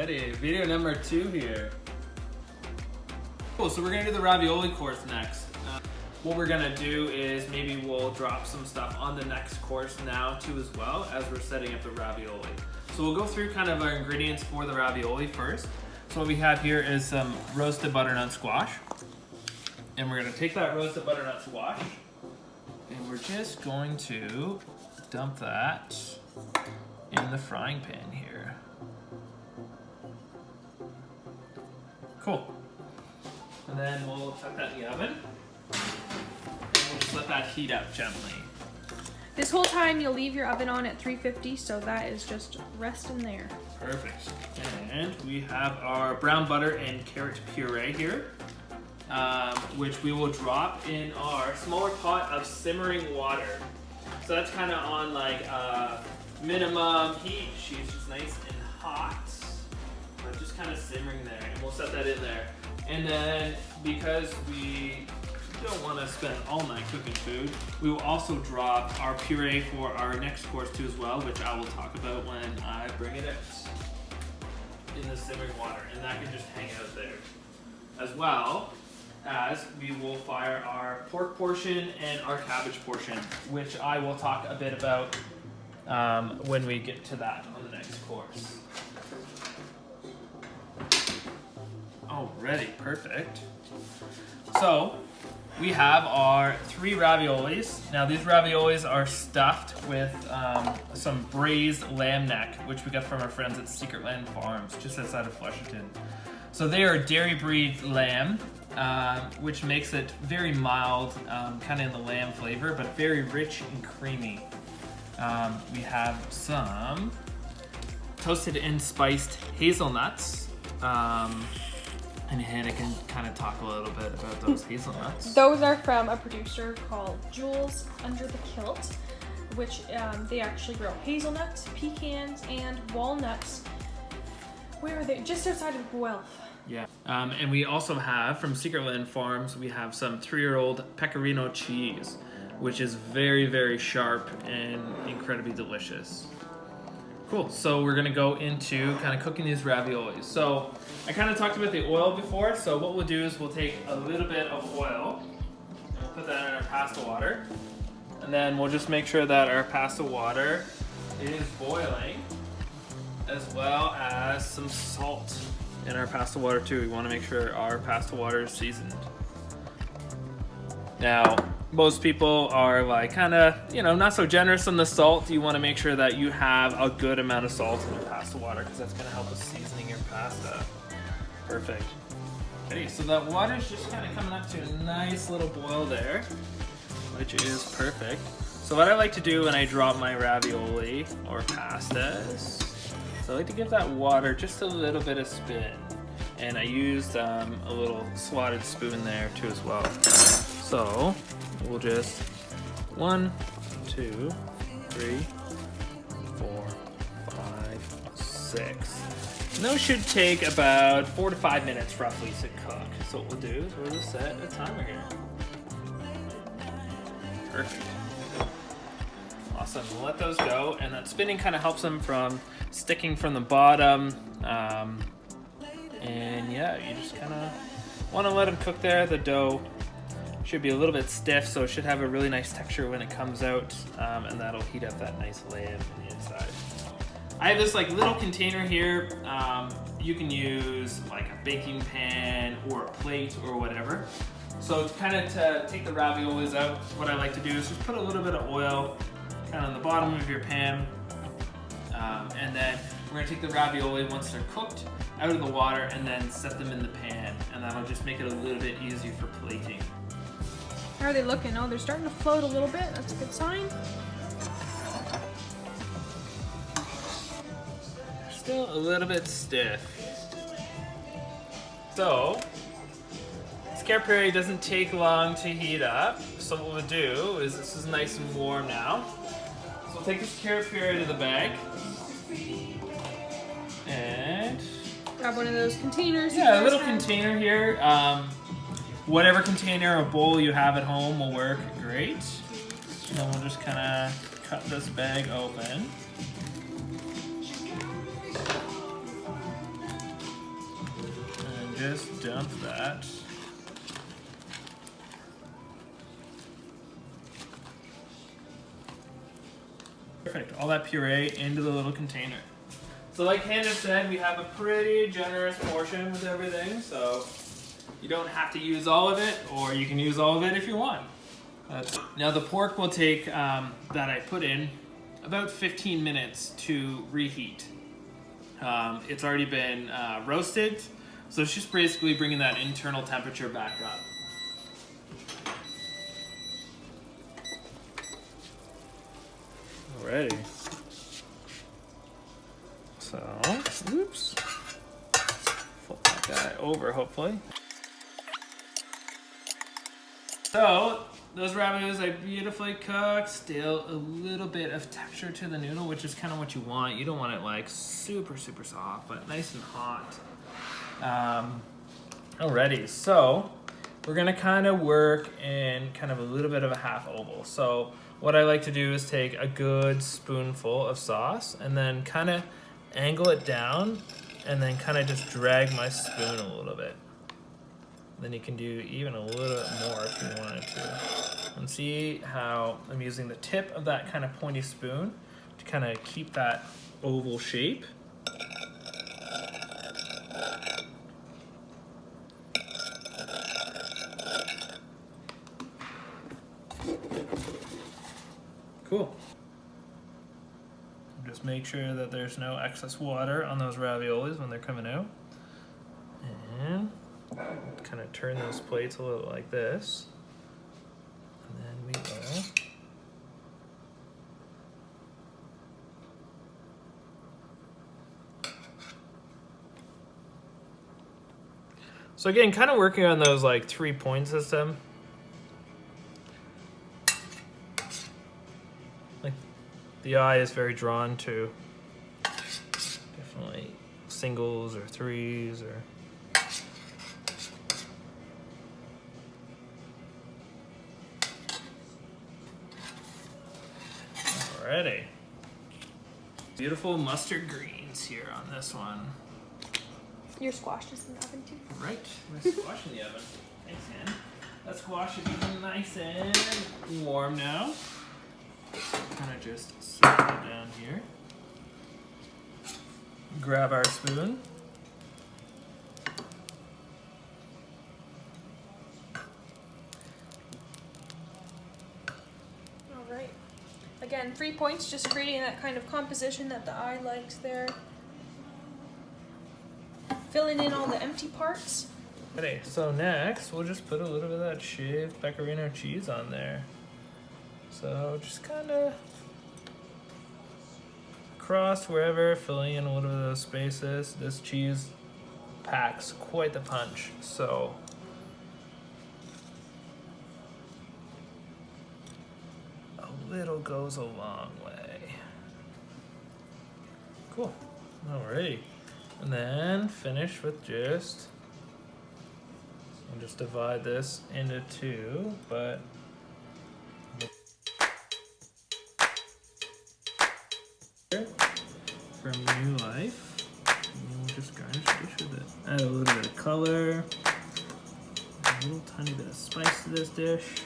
Alrighty, video number 2 here. Cool, so we're gonna do the ravioli course next. What we're gonna do is maybe we'll drop some stuff on the next course now too as well as we're setting up the ravioli. So we'll go through kind of our ingredients for the ravioli first. So what we have here is some roasted butternut squash. And we're gonna take that roasted butternut squash and we're just going to dump that in the frying pan here. Cool. And then we'll tuck that in the oven. And we'll just let that heat up gently. This whole time you'll leave your oven on at 350, so that is just resting there. Perfect. And we have our brown butter and carrot puree here, which we will drop in our smaller pot of simmering water. So that's kind of on like minimum heat. She's just nice and hot, but just kind of simmering there. And we'll set that in there. And then because we don't want to spend all night cooking food, we will also drop our puree for our next course too as well, which I will talk about when I bring it out in the simmering water, and that can just hang out there. As well as we will fire our pork portion and our cabbage portion, which I will talk a bit about when we get to that on the next course. Alrighty, perfect. So we have our 3 raviolis. Now these raviolis are stuffed with some braised lamb neck, which we got from our friends at Secret Land Farms, just outside of Flushington. So they are dairy breed lamb, which makes it very mild, kind of in the lamb flavor, but very rich and creamy. We have some toasted and spiced hazelnuts. And Hannah can kind of talk a little bit about those hazelnuts. Those are from a producer called Jules Under the Kilt, which they actually grow hazelnuts, pecans, and walnuts. Where are they? Just outside of Guelph. Yeah. And we also have, from Secret Land Farms, we have some 3-year-old Pecorino cheese, which is very, very sharp and incredibly delicious. Cool, so we're gonna go into kind of cooking these raviolis. So I kind of talked about the oil before, so what we'll do is we'll take a little bit of oil and we'll put that in our pasta water. And then we'll just make sure that our pasta water is boiling, as well as some salt in our pasta water too. We wanna make sure our pasta water is seasoned. Now, most people are like kind of, not so generous on the salt. You want to make sure that you have a good amount of salt in your pasta water because that's going to help with seasoning your pasta. Perfect. Okay, so that water's just kind of coming up to a nice little boil there, which is perfect. So what I like to do when I drop my ravioli or pastas, so I like to give that water just a little bit of spin. And I used a little slotted spoon there too as well. So we'll just 1, 2, 3, 4, 5, 6. And those should take about 4 to 5 minutes roughly to cook. So what we'll do is we'll just set a timer here. Perfect. Awesome. We'll let those go, and that spinning kind of helps them from sticking from the bottom. And yeah, you just kind of want to let them cook there. The dough should be a little bit stiff, so it should have a really nice texture when it comes out, and that'll heat up that nice lamb on the inside. I have this like little container here. You can use like a baking pan or a plate or whatever. So kind of to take the raviolis out, what I like to do is just put a little bit of oil kind of on the bottom of your pan, and then we're gonna take the ravioli once they're cooked out of the water and then set them in the pan, and that'll just make it a little bit easier for plating. How are they looking? Oh, they're starting to float a little bit. That's a good sign. They're still a little bit stiff. So, this carrot puree doesn't take long to heat up. So what we'll do is, this is nice and warm now. So we'll take this carrot puree to the bag. And grab one of those containers. Yeah, a little container here. Whatever container or bowl you have at home will work great. And then we'll just kind of cut this bag open. just dump that. Perfect, all that puree into the little container. So like Hannah said, we have a pretty generous portion with everything, so you don't have to use all of it, or you can use all of it if you want. Now the pork will take, that I put in, about 15 minutes to reheat. It's already been roasted, so it's just basically bringing that internal temperature back up. Alrighty. So, oops. Flip that guy over, hopefully. So, those raviolis are beautifully cooked. Still a little bit of texture to the noodle, which is kind of what you want. You don't want it like super, super soft, but nice and hot. Alrighty, so we're gonna kind of work in kind of a little bit of a half oval. So what I like to do is take a good spoonful of sauce and then kind of angle it down and then kind of just drag my spoon a little bit. Then you can do even a little bit more if you wanted to. And see how I'm using the tip of that kind of pointy spoon to kind of keep that oval shape. Cool. Just make sure that there's no excess water on those raviolis when they're coming out. And kind of turn those plates a little like this. And then we will so again, kind of working on those like 3-point system. Like the eye is very drawn to definitely singles or threes or alrighty. Beautiful mustard greens here on this one. Your squash is in the oven too. Right, my squash in the oven. Thanks, Ann. That squash is even nice and warm now. Kind of just set it down here. Grab our spoon. All right. Again, 3 points, just creating that kind of composition that the eye likes there. Filling in all the empty parts. Okay, so next we'll just put a little bit of that shaved pecorino cheese on there. So just kind of across wherever, filling in a little bit of those spaces. This cheese packs quite the punch, so a little goes a long way. Cool. Alrighty. And then finish with just, and just divide this into two, but from New Life, and we'll just garnish the dish with it. Add a little bit of color, a little tiny bit of spice to this dish.